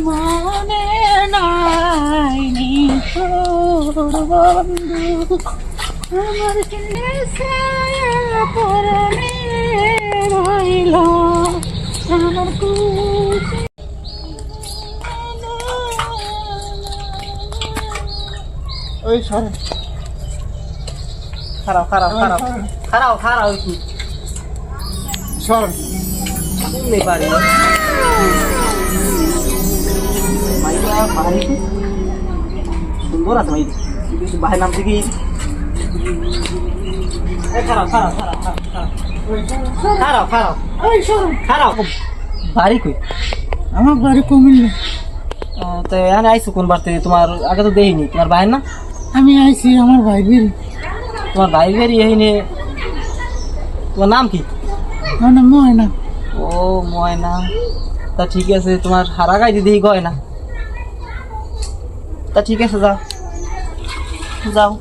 মনে নাই বন্ধু আমার ছায়া পরনে রইল আমার ওই সরে খারাপ খারাপ খারাপ খারাপ খারাপ একটু সর নেই পারি মাইয়া পাহাড়ি সুন্দর আছে ভাই কিন্তু ভাই নাম থেকে খারাপ খারাপ খারাপ খারাপ খারাপ খারাপ বাড়ি কই আমার বাড়ি কুমিল্লা তো এখানে আইসো কোন বার থেকে তোমার আগে তো দেখিনি তোমার ভাই না আমি আইছি আমার ভাই বেরি তোমার ভাই বেরি এখানে তোমার নাম কি আমার নাম ময়না ও ময়না তা ঠিক আছে তোমার হারা গাই দিদি গয় না তা ঠিক আছে যাও যাও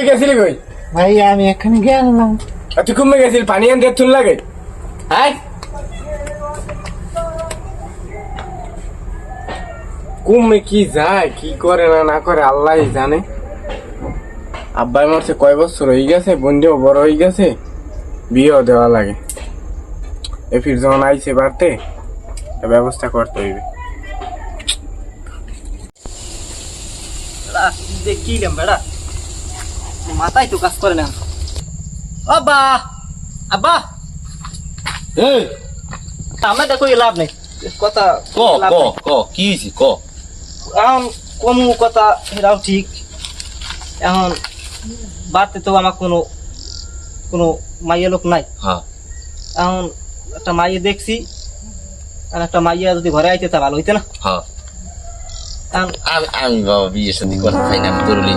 গেছিলি কই ভাই আমি এখানে গেলাম তুই কমে গেছিলি পানি আনতে তুল লাগে হ্যাঁ কুমে কি যায় কি করে না না করে আল্লাহ জানে আব্বাই মরছে কয় বছর হয়ে গেছে বন্ধুও বড় হয়ে গেছে বিয়েও দেওয়া লাগে এ ফির যখন আইছে বাড়তে ব্যবস্থা করতে হইবে দেখিলাম বেড়া মাথায় তো কাজ করে না আব্বা আব্বা এই আমরা দেখো লাভ নেই কথা ক ক ক কি হইছে ক এখন কমু কথা এটাও ঠিক এখন বাড়তে তো আমার কোনো কোনো মাইয়া লোক নাই হ্যাঁ এখন একটা মাইয়া দেখছি আর একটা মাইয়া যদি ঘরে আইতে তা ভালো হইতে না হ্যাঁ এখন আমি বাবা বিয়ে শাদী করতে চাই না আমি তোরলি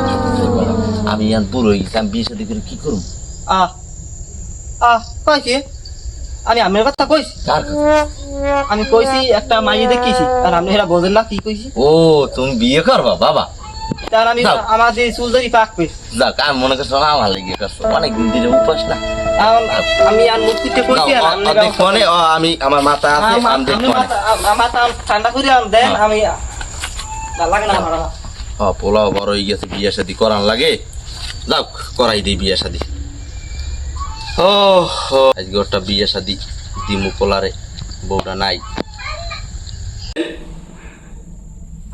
আমি আর বুড়ো হয়ে গেছি আমি বিয়ে শাদী করে কি করবো আহ আহ কইছি আমি আমের কথা কইছি কার কাছে? আমি কইছি একটা মাইয়া দেখেছি আর আপনি এরা বোঝেন না কি কইছি ও তুমি বিয়ে করবা বাবা তার আমি যাও। আমাদের চুলদারি পাকবে যাক আমি মনে করছো না আমার লেগে করছো অনেকদিন ধরে উপাস না এখন আমি আর মুখ পিঠে কইছি আর আপনি দেখনে আমি আমার মাথা আছে আমি দেখনে মাথা ঠান্ডা করে আন দেন আমি লাগে না আমার হ্যাঁ পোলাও বড় হয়ে গেছে বিয়ে শাদী করার লাগে যাও করাই দিই বিয়ে শাদী ও আজকে ওটা বিয়ে শাদী দিমু পোলারে বউটা নাই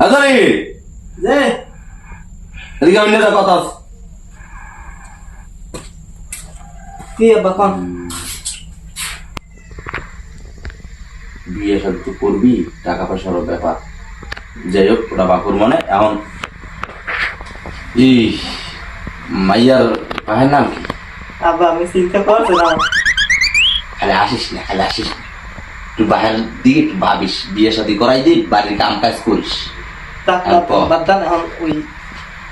আজারি যে এদিকে আমি নেতা কথা আছে কি আব্বা কোন বিয়ে শাদী তো করবি টাকা পয়সার ব্যাপার যাই হোক ওটা বাকুর মনে এখন এই মাইয়ার ভাইয়ের নাম কি আব্বা আমি চিন্তা করছি না খালি আসিস না খালি আসিস না তুই বাহির দিকে একটু ভাবিস বিয়ে শাদী করাই দিই বাড়ির কাম কাজ করিস বাদান এখন ওই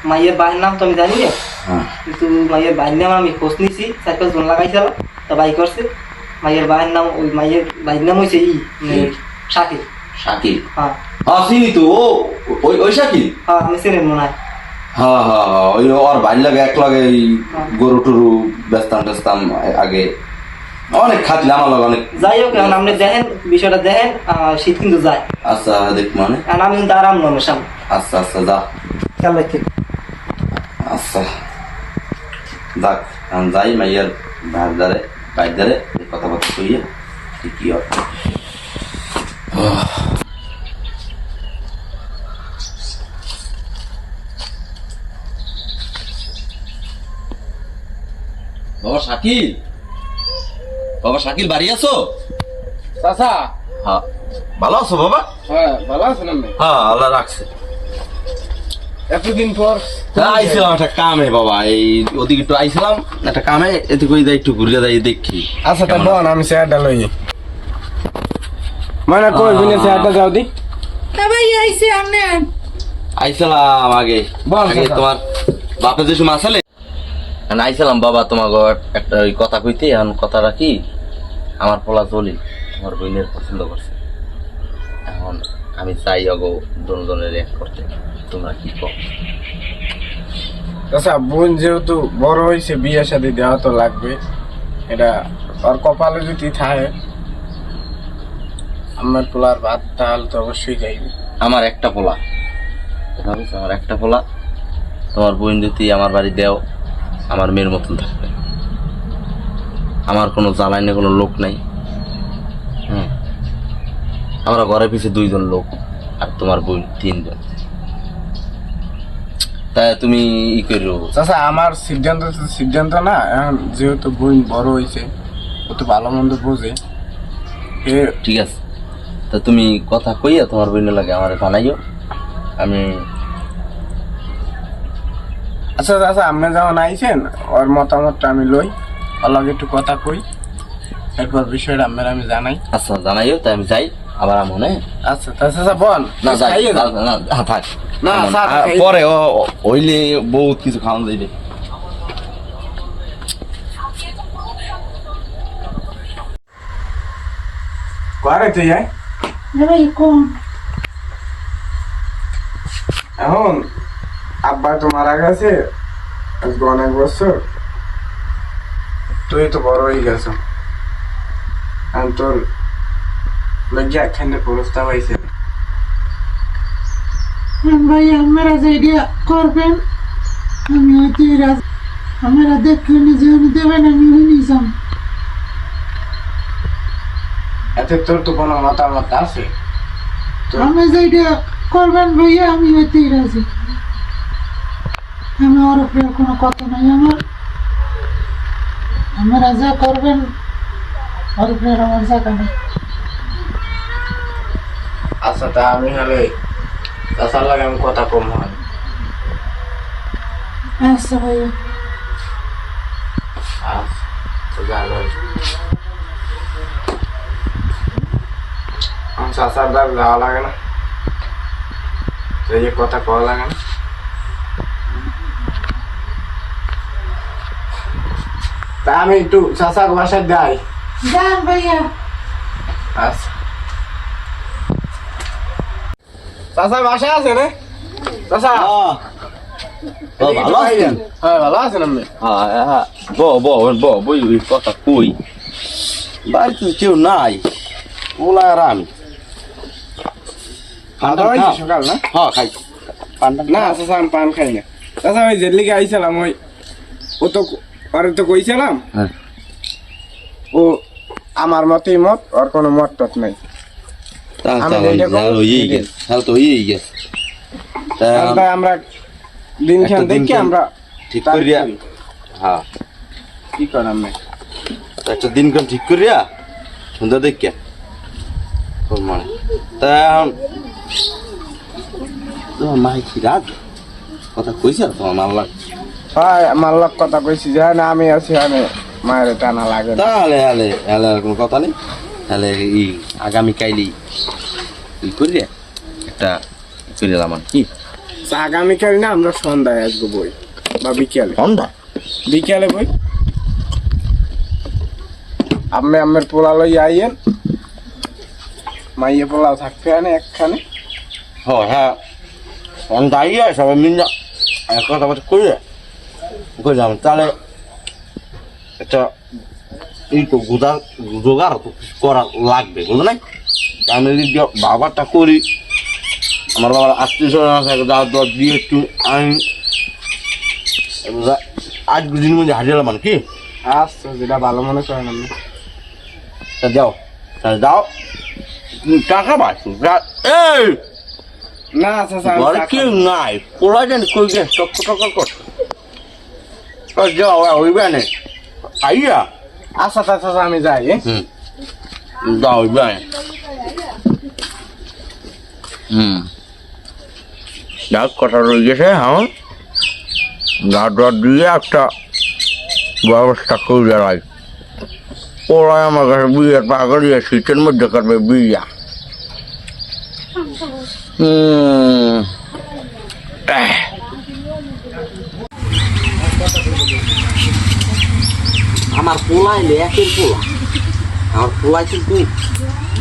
মাইয়ের বাইরের নাম তো আমি জানি না হ্যাঁ কিন্তু মাইয়ের বাইরের নাম আমি খোঁজ নিছি 4-5 জন লাগাইছিল তো বাই করছে মাইয়ের বাইরের নাম ওই মাইয়ের বাইরের নাম হইছে শাকিল শাকিল হ্যাঁ হ্যাঁ চিনি তো ও ওই শাকিল হ্যাঁ আমি চিনি মনে হয় হ্যাঁ হ্যাঁ হ্যাঁ ওই ওর বাড়ির লাগে এক লাগে গরু টরু বেচতাম টেচতাম আগে অনেক খাটলে আমার লাগে অনেক যাই হোক এখন আপনি দেখেন বিষয়টা দেখেন শীত কিন্তু যায় আচ্ছা দেখ মানে আর আমি কিন্তু আরাম নয় সামনে আচ্ছা আচ্ছা যা খেয়াল রাখি আচ্ছা যাক আমি যাই মাইয়ার ভাইয়ের দ্বারে বাইর দ্বারে কথাবার্তা কইয়া ঠিকই হবে বাবা শাকিল বাড়ি আছো চাচা হ্যাঁ ভালো আছো বাবা? হ্যাঁ ভালো আছেন আপনি? হ্যাঁ আল্লাহ রাখছে। এতদিন পর আইছিলাম একটা কামে বাবা, এই ওদিকে একটু আইছিলাম একটা কামে, এতে করে যাই একটু ঘুরে যাই দেখি। আচ্ছা তা বোন আমি চেয়ারটা লই মানে কই বিনে চেয়ারটা যাও দি আইছিলাম আগে বল, আগে কথা। তোমার বাপে যে সময় আসলে আইছিলাম বাবা তোমার একটা ওই কথা কইতে। এখন কথাটা কি, আমার পোলা চলি আমার বোনের পছন্দ করছে। এখন আমি চাই অগো দুজনের এক করতে, তোমরা কি কো? আচ্ছা বোন যেহেতু বড় হয়েছে বিয়ে শাদী দেওয়া তো লাগবে, এটা ওর কপালে যদি থাকে আমার পোলার ভাত তাহলে তো অবশ্যই যাইবে। আমার একটা পোলা, ভাবিস আমার একটা পোলা, তোমার বোন যদি আমার বাড়ি দেও আমার মেয়ের মতন থাকবে। আমার কোনো জ্বালাই নেই, কোনো লোক নাই। আমরা ঘরের পিছে 2 জন লোক, আর তোমার বোন 3 জন। তাই তুমি ই করো। আচ্ছা আমার সিদ্ধান্ত তো সিদ্ধান্ত না, এখন যেহেতু বোন বড় হয়েছে ও তো ভালো মন্দ বোঝে। ঠিক আছে, তা তুমি কথা কইয়া তোমার বোনের লাগে আমার জানাইও। আমি আচ্ছা আচ্ছা আপনি যখন আইছেন ওর মতামতটা আমি লই, ওর লগে একটু কথা কই, এরপর বিষয়টা আমি জানাই। আচ্ছা জানাইও, তাই আমি যাই আবার মনে। আচ্ছা আচ্ছা বোন না যাই খাইয়ে দাও। না থাক না, স্যার, খাই- পরে হইলে বহুত কিছু খাওয়ান যাইবে। ঘরে তুই আয়। এখন আব্বা তো মারা গেছে আজকে অনেক বছর, তুই তো বড় হয়ে গেছ, এখন তোর লজ্জা একখানে প্রস্তাব আইছে। ভাই আপনারা যেটা করবেন আমি হয়তো আপনারা দেখে নিজে দেবেন, আমি নিজাম। এতে তোর তো কোনো মতামত আছে? আমি যেটা করবেন ভাইয়া আমি হয়তো রাজি। আমি ওর উপরে কোনো কথা নাই আমার, আপনারা যা করবেন ওর উপরে আমার জায়গা নেই। আচ্ছা তা আমি হলে তাছাড়া লাগে আমি কথা কম হয়। আচ্ছা ভাইয়া। আচ্ছা তো ভালো। চাষার দ্বার যাওয়া লাগে না, এই কথা কওয়া লাগে না। তা আমি একটু চাষার বাসায় যাই। যান ভাইয়া। আচ্ছা চাষার বাসায় আছে না? চাষা ভালো আছেন? হ্যাঁ ভালো আছেন আপনি? হ্যাঁ বই কথা কই, বাড়িতে কেউ নাই, ওলা আর আমি। খাওয়া হয়েছে সকাল না? হ্যাঁ খাই না চাষা আমি পান খাই না। চাষা ওই যেদিকে আইছিলাম ওই ও তো পরে তো কইছিলাম হ্যাঁ। ও আমার মতেই মত, ওর কোনো মত টত নাই। আমি যেটা করবো তাহলে আমরা দিন খান একটা দিন দেখি খান আমরা ঠিক তারিখ করিয়া, করি। হ্যাঁ কি করার নাই। একটা দিন কাম ঠিক করিয়া সন্ধ্যা দেখিয়া মানে তা এখন তোমার মাই কি রাত কথা কইছে তোমার মাল্লা? হয় মাল্লার কথা কইছি যে না আমি আছি, আমি মায়ের টানা লাগে না। তাহলে হলে হলে আর কোনো কথা নেই। তাহলে এই আগামী কাইলি ই করিয়া একটা করিলাম আর কি। আগামীকাল না আমরা সন্ধ্যায় আসবো বই, বা বিকেলে। সন্ধ্যা বিকেলে বই আপনি আমের পোলা লই আইয়েন, মাইয়ে পোলাও থাকতে আনে একখানে। হ্যাঁ সন্ধ্যা আইয়া সবাই মিলে এক কথা বার্তা করিয়া কইলাম। তাহলে একটা এই তো জোগাড় করা লাগবে, বুঝলো নাই? আমি যদি বাবারটা করি, আমার বাবার আত্মীয় স্বজন আছে, দাওয়াত দিয়ে একটু আমি আজ দুদিন মধ্যে হাজিরা মানে কি। আচ্ছা যেটা ভালো মনে করেন আপনি। তা যাও, তাহলে যাও, তুমি টাকা পাচ্ছি এই না আচ্ছা আচ্ছা ঘরে কেউ নাই, পোলা জানি কই গে টক যাও হইবে না আইয়া। আচ্ছা আচ্ছা আমি যাই। যাও হইবে। যাক কথা রয়ে গেছে এখন গাড় দিয়ে একটা ব্যবস্থা করে রাখ ওরাই আমার কাছে বিয়ের পাগল দিয়ে শীতের মধ্যে করবে বিয়া আমার পোলাই একের পোলা আমার পোলাই কিন্তু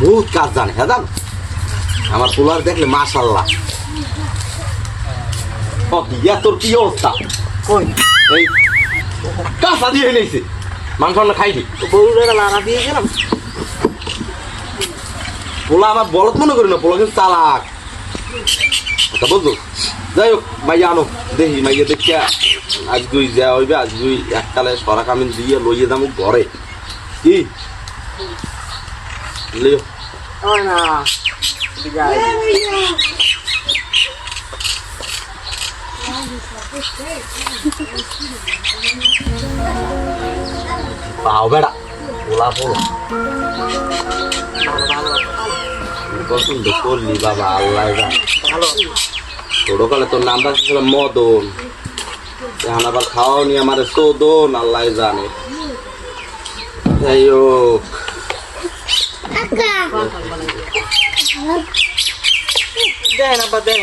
বহুত কাজ জানে হ্যাঁ জানো আমার পোলার দেখলে মাশাল্লাহ তোর কি অবস্থা কই এই কাঁচা দিয়ে নিয়েছে মাংস না খাইনি গরুরা লাড়া দিয়ে গেলাম পোলা আমার বলত মনে করি না পোলা কিন্তু চালাক আচ্ছা বুঝলো যাই হোক মাইয়া আনো দেখি মাইয়া দেখিয়া আজগুই যা হইবে আজগুই এককালে সরা কামিন দিয়ে লইয়ে দাম ঘরে কি লিও ওই না পাও বেড়া পোলা পোলা পছন্দ করলি বাবা আল্লাহ ভালো ছোটকালে তোর নামটা ছিল মদন এখন আবার খাওয়াও নি আমার চোদন আল্লাহ জানে যাই হোক দেন আব্বা দেন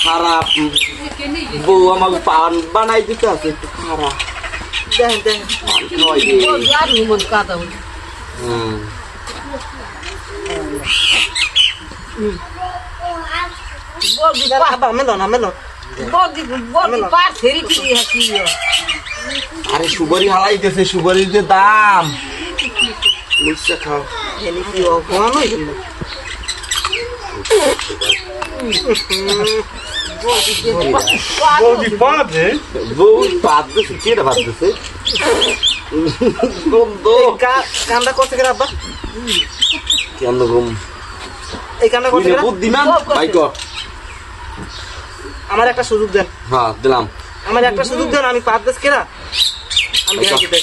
খারাপ বউ আমাকে পান বানাই দিতে আছে একটু খারাপ দেন দেন পান খাওয়াই দে। হুম। আব্বা মেলো না মেলো আরে সুপারি হালাই দিতেছে সুপারির যে দাম নিশ্চয় খাও এনে কি ঘুমানো বউ পাত দিছে কেটে ভাত দিছে গন্ধ কামটা করতে গেলে আব্বা কেন ঘুম এই কামটা করতে গেলে বুদ্ধিমান ভাই কর আমার একটা সুযোগ দেন হ্যাঁ দিলাম আমার একটা সুযোগ দেন আমি 5-10 কেনা আমি আচ্ছা। দিতে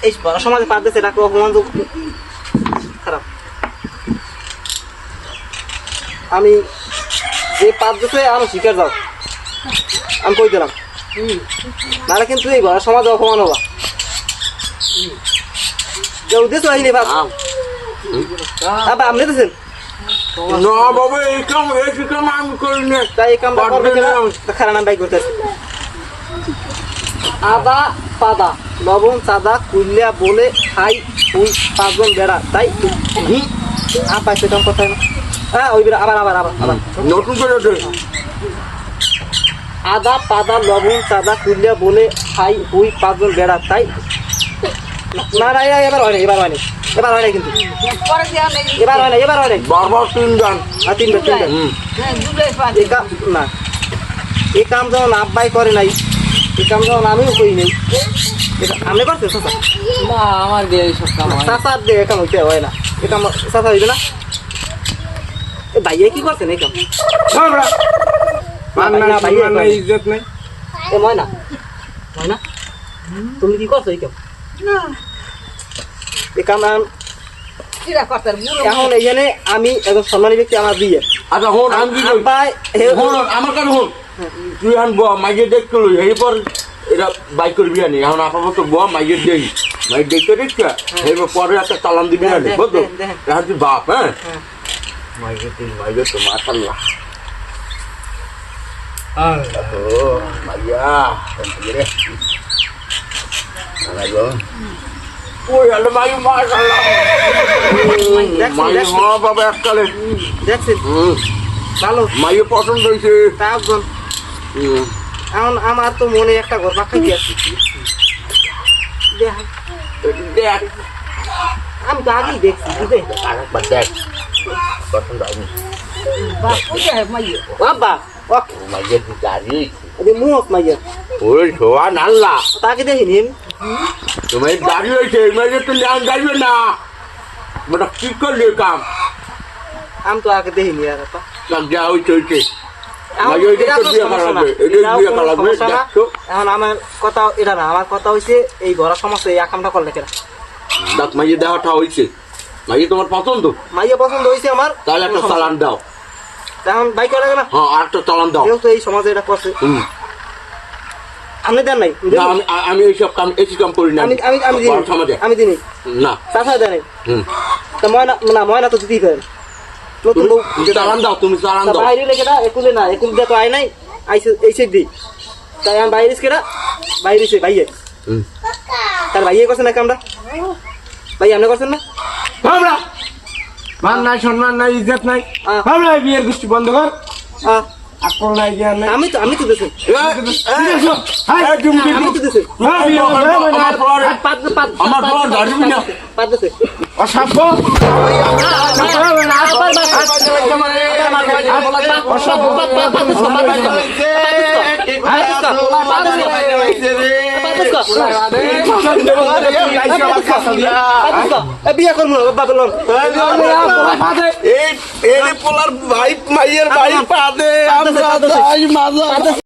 এই বড় সমাজে 5-10 এটা অপমান খারাপ আমি যে 5-10 আরো শিকার যাও আমি কই দিলাম নাহলে কিন্তু এই বড় সমাজে অপমান হবা যে উদ্দেশ্য হইনি বাবা আবার আপনি দিয়েছেন না বাবা এই কাম আমি করি না তাই এই কামটা করবে কিনা খারাপ নাম বাই করতেছে আদা পাদা লবণ সাদা কুইলিয়া বলে খাই ওই 5 জন বেড়া তাই আপা সেরকম কথা না হ্যাঁ ওই বেড়া আবার আবার আবার আবার নতুন করে দে। আদা পাদা লবণ সাদা কুইলিয়া বলে খাই ওই 5 জন বেড়া তাই না না এবার হয় না এবার হয় না এবার হয় না কিন্তু এবার হয় না এবার হয় না বারবার 3 জন আর 3 জন এই কাম না এই কাম যখন আব্বাই করে নাই এই কাম যখন আমিও করি নাই আমি করতে চাচা না আমার দিয়ে সব কাম হয় চাচা দিয়ে কাম হইতে হয় না এই কাম চাচা হইবে না এ ভাইয়া কি করছেন এই কাম না ভাইয়া না ইজ্জত নাই এ ময়না ময়না তুমি কি করছো এই কাম এই কাম এখন এইখানে আমি একজন সম্মানী ব্যক্তি আমার বিয়ে আচ্ছা হন আমি কি করি আব্বাই হন আমার কাছে হন তুই আন বয়া মাইকে দেখতে লই এরপর এটা বাইক করবি আনি এখন আপাতত বয়া মাইকে দেই মাইক দেখতে দেখতে এরপর পরে একটা চালান দিবি আনি বুঝতো এখন তুই বাপ হ্যাঁ মাইকে তো মাশাআল্লাহ ও মাইয়া রে আলাগো ওই আলে মাই মাশাআল্লাহ মাই হওয়া বাবা এককালে দেখছি ভালো মাইয়ে পছন্দ হয়েছে একজন এখন আমার তো মনে একটা ঘর পাখাইতে আছে দেখ আমি তো আগেই দেখছি বুঝে আরেকবার দেখ পছন্দ হবে বাবা মাইয়ের দাঁড়িয়ে ওই মুখ মাইয়া ওই সোয়ান আল্লাহ তাকে দেখিনি তোমার দাঁড়িয়ে হয়েছে মাইয়ে তো নাম যাইবে না বেটা কি করলে কাম আমি তো আগে দেখিনি আর আপা যা হয়েছে হয়েছে এখন আমার কথা এটা না আমার কথা হয়েছে এই ঘরের সমস্যা এই কামটা করলে কেনা দাঁত মাইয়ে দেওয়াটা হয়েছে মাইয়া তোমার পছন্দ? মাইয়া পছন্দ হয়েছে আমার, তাহলে একটা চালান দাও। এখন বাইক লাগে না, হ্যাঁ, আর একটা চালান দাও। যেহেতু এই সমাজে এটা করছে। হুম। আপনি দেন নাই? না, আমি এইসব কাম করি না। আমি বড় সমাজে আমি দিনই না। চাচা দেন নাই? হুম। তা ময়না তো দিতেই পারেন। নতুন বউ তুমি চালান দাও, তুমি চালান দাও। বাইরে লেগে না, একুলে না, একুল দিয়ে তো আয় নাই, আইসে এই সাইড দিই। তাই আমি বাইরে কেনা, বাইরে ভাইয়ে হুম। তার ভাইয়ে করছেন না কামটা? ভাই আপনি করছেন না? আমরা মান নাই, সম্মান নাই, ইজ্জত নাই, আমরা বিয়ের গোষ্ঠী বন্ধ কর। আহ, আকল নাই, জ্ঞান নাই। আমি তো দেশেন, আমি তো দেশেন আমার বড় দাঁড়িয়ে না। পাঁচ দেশে অসভ্য, বিয়া করবো বাবলন এই পোলার ভাই মাইয়ের বাড়ি পাদে আমরা যাই মাজা